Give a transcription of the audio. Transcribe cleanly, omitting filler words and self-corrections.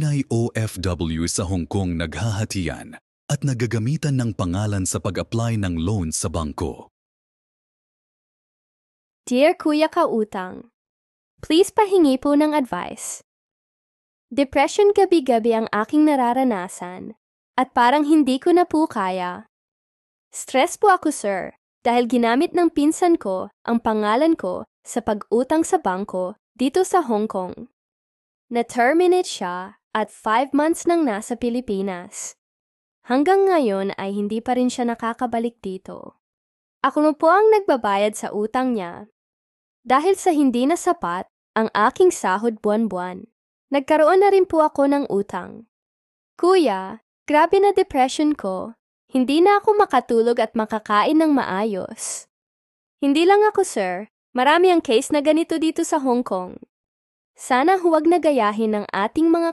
Pinay OFW sa Hong Kong naghahatian at nagagamitan ng pangalan sa pag-apply ng loan sa bangko. Dear Kuya Kautang, please pahingi po ng advice. Depression gabi-gabi ang aking nararanasan at parang hindi ko na po kaya. Stress po ako, sir, dahil ginamit ng pinsan ko ang pangalan ko sa pag-utang sa bangko dito sa Hong Kong. Na-terminate siya at 5 months nang nasa Pilipinas. Hanggang ngayon ay hindi pa rin siya nakakabalik dito. Ako na po ang nagbabayad sa utang niya. Dahil sa hindi na sapat ang aking sahod buwan-buwan, nagkaroon na rin po ako ng utang. Kuya, grabe na depression ko. Hindi na ako makatulog at makakain ng maayos. Hindi lang ako, sir. Marami ang case na ganito dito sa Hong Kong. Sana huwag na gayahin ng ating mga